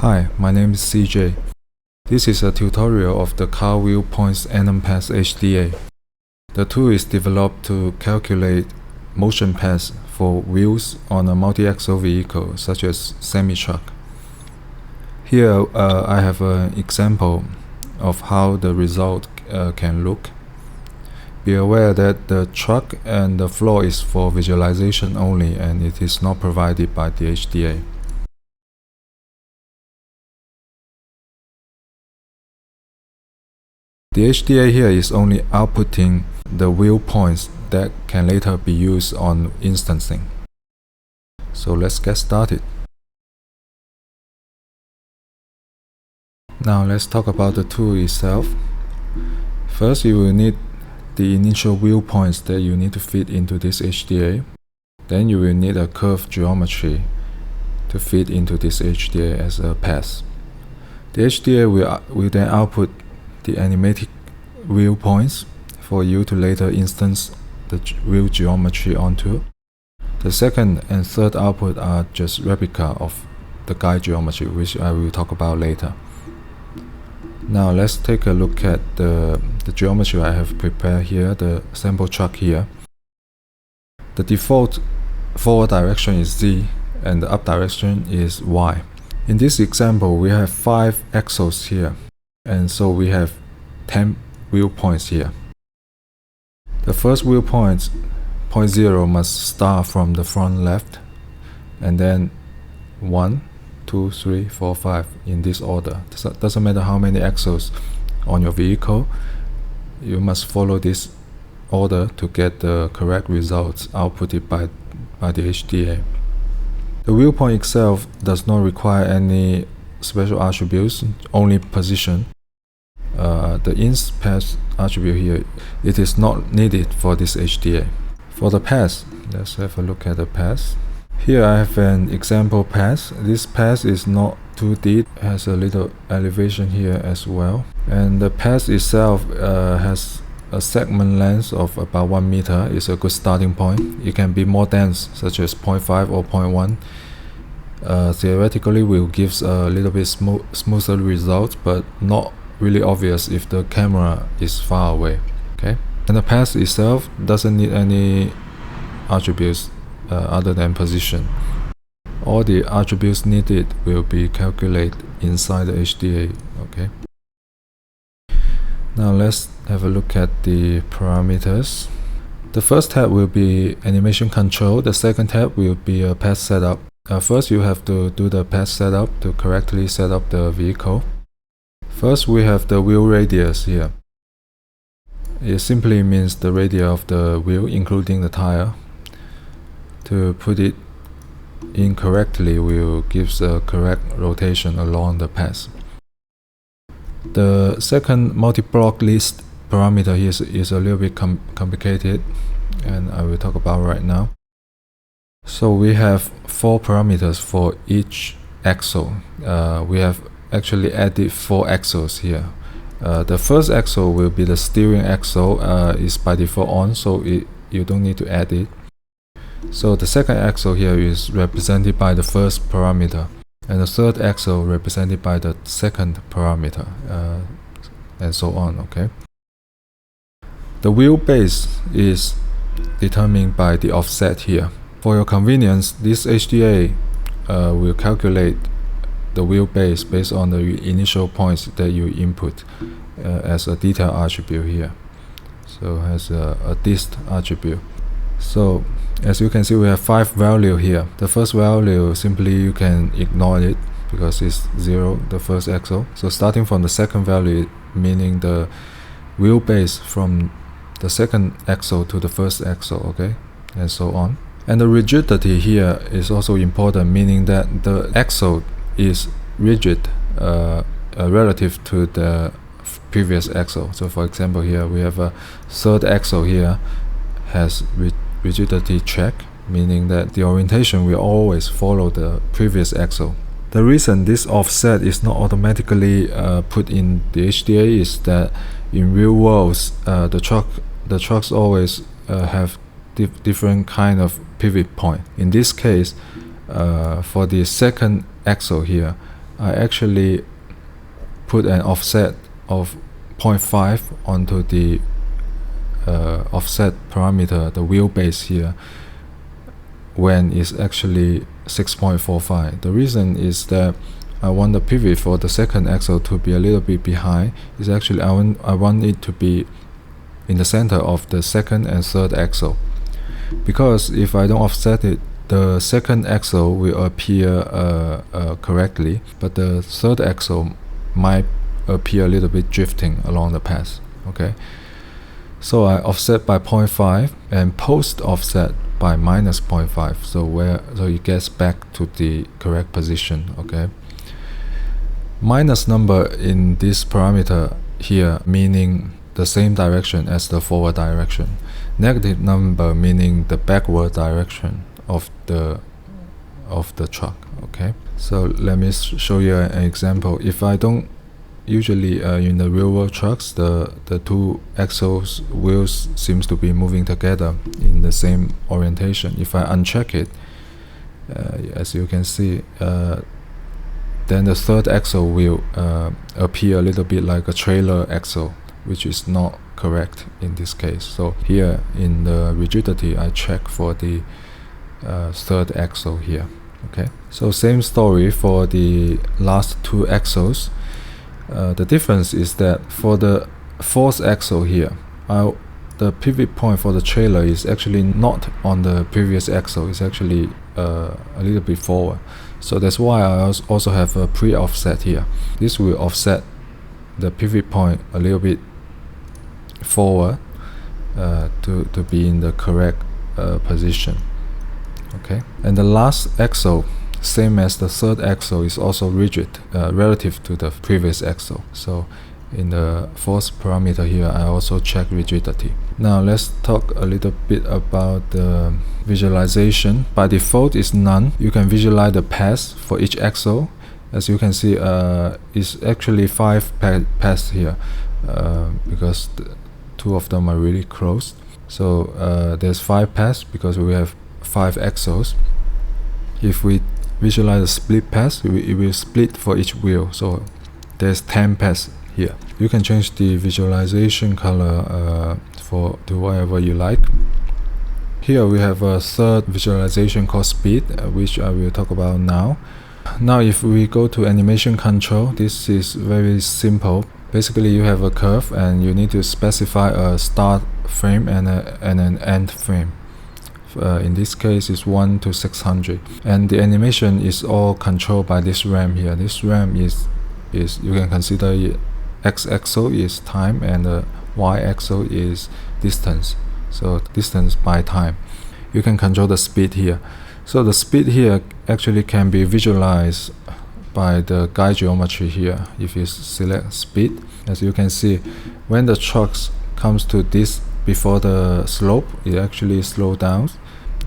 Hi, my name is CJ. This is a tutorial of the car wheel points Anim path HDA. The tool is developed to calculate motion paths for wheels on a multi-axle vehicle such as semi-truck. Here I have an example of how the result can look. Be aware that the truck and the floor is for visualization only and it is not provided by the HDA. The HDA here is only outputting the wheel points that can later be used on instancing. So let's get started. Now let's talk about the tool itself. First, you will need the initial wheel points that you need to fit into this HDA. Then you will need a curve geometry to fit into this HDA as a path. The HDA will then output the animated wheel points for you to later instance the wheel geometry onto. The second and third output are just replica of the guide geometry, which I will talk about later. Now let's take a look at the geometry I have prepared here, the sample truck here. The default forward direction is Z and the up direction is Y. In this example, we have 5 axles here, and so we have 10 wheel points here. The first wheel point 0 must start from the front left, and then 1, 2, 3, 4, 5 in this order. Doesn't matter how many axles on your vehicle, you must follow this order to get the correct results outputted by the HDA. The wheel point itself does not require any special attributes, only position. The ins path attribute here, it is not needed for this HDA. For the path, let's have a look at the path. Here I have an example path. This path is not too deep, has a little elevation here as well. And the path itself has a segment length of about 1 meter. It's a good starting point. It can be more dense, such as 0.5 or 0.1. Theoretically will gives a little bit smoother results, but not really obvious if the camera is far away. Okay, and the path itself doesn't need any attributes other than position. All the attributes needed will be calculated inside the HDA. Okay, now let's have a look at the parameters. The first tab will be animation control. The second tab will be a path setup. First, you have to do the path setup to correctly set up the vehicle. First, we have the wheel radius here. It simply means the radius of the wheel, including the tire. To put it in correctly will gives a correct rotation along the path. The second multi-block list parameter here is a little bit complicated, and I will talk about right now. So we have 4 parameters for each axle. We have actually added 4 axles here. The first axle will be the steering axle, is by default on, so you don't need to add it. So the second axle here is represented by the first parameter, and the third axle represented by the second parameter, and so on. Okay. The wheelbase is determined by the offset here. For your convenience, this HDA will calculate the wheelbase based on the initial points that you input as a detail attribute here. So it has a dist attribute. So as you can see, we have 5 values here. The first value, simply you can ignore it because it's 0, the first axle. So starting from the second value, meaning the wheelbase from the second axle to the first axle, okay, and so on. And the rigidity here is also important, meaning that the axle is rigid relative to the previous axle. So for example, here we have a third axle here has rigidity check, meaning that the orientation will always follow the previous axle. The reason this offset is not automatically put in the HDA is that in real worlds, the trucks always have different kind of pivot point. In this case, for the second axle here, I actually put an offset of 0.5 onto the offset parameter, the wheelbase here, when it's actually 6.45. The reason is that I want the pivot for the second axle to be a little bit behind. It's actually I want it to be in the center of the second and third axle, because if I don't offset it, the second axle will appear correctly, but the third axle might appear a little bit drifting along the path. Okay, so I offset by 0.5 and post offset by minus 0.5, so it gets back to the correct position. Okay, minus number in this parameter here meaning the same direction as the forward direction. Negative number meaning the backward direction of the truck. Okay, so let me show you an example. If I don't usually in the real world trucks, the two axles wheels seems to be moving together in the same orientation. If I uncheck it, as you can see, then the third axle will appear a little bit like a trailer axle, which is not correct in this case. So here in the rigidity, I check for the third axle here. Okay, so same story for the last two axles. The difference is that for the fourth axle here, the pivot point for the trailer is actually not on the previous axle. It's actually a little bit forward. So that's why I also have a pre-offset here. This will offset the pivot point a little bit forward to be in the correct position. Okay, and the last axle, same as the third axle, is also rigid relative to the previous axle. So in the fourth parameter here, I also check rigidity. Now let's talk a little bit about the visualization. By default is none. You can visualize the paths for each axle. As you can see, it's actually 5 paths here because two of them are really close. So there's 5 paths because we have 5 axles. If we visualize the split path, it will split for each wheel. So there's 10 paths here. You can change the visualization color to whatever you like. Here we have a third visualization called speed, which I will talk about now. Now if we go to animation control, this is very simple. Basically you have a curve and you need to specify a start frame and an end frame. In this case it's 1 to 600, and the animation is all controlled by this RAM here. This RAM is you can consider it x-axis is time and the y-axis is distance. So distance by time. You can control the speed here. So the speed here actually can be visualized by the guide geometry here. If you select speed, as you can see, when the trucks comes to this before the slope, it actually slows down.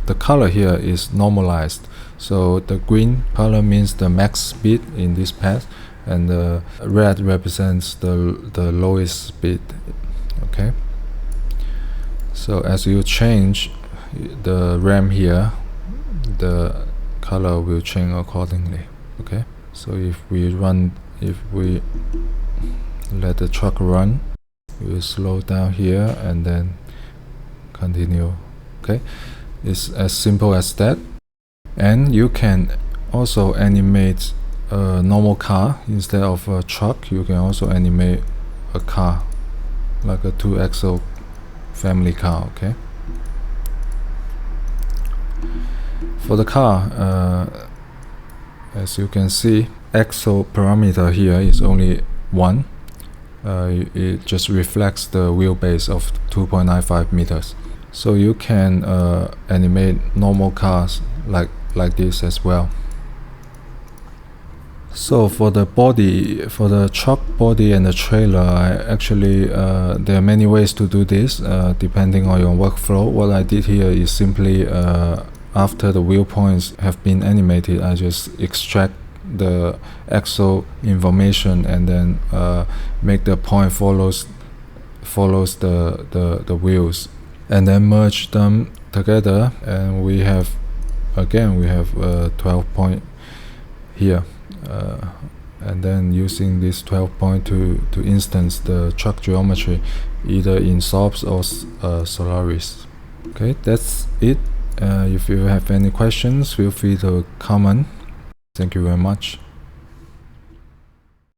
The color here is normalized. So the green color means the max speed in this path, and the red represents the lowest speed. Okay. So as you change the RAM here, the color will change accordingly. Okay. So if we let the truck run, we will slow down here and then continue. Okay, it's as simple as that. And you can also animate a normal car instead of a truck. You can also animate a car like a 2-axle family car. Okay, for the car, as you can see, axle parameter here is only 1. It just reflects the wheelbase of 2.95 meters. So you can animate normal cars like this as well. So for the body, for the truck body and the trailer, I actually there are many ways to do this depending on your workflow. What I did here is simply after the wheel points have been animated, I just extract the axle information and then make the point follows the wheels, and then merge them together, and we have 12 point here and then using this 12 point to instance the truck geometry either in SOAPs or Solaris. Okay, that's it. If you have any questions, feel free to comment. Thank you very much.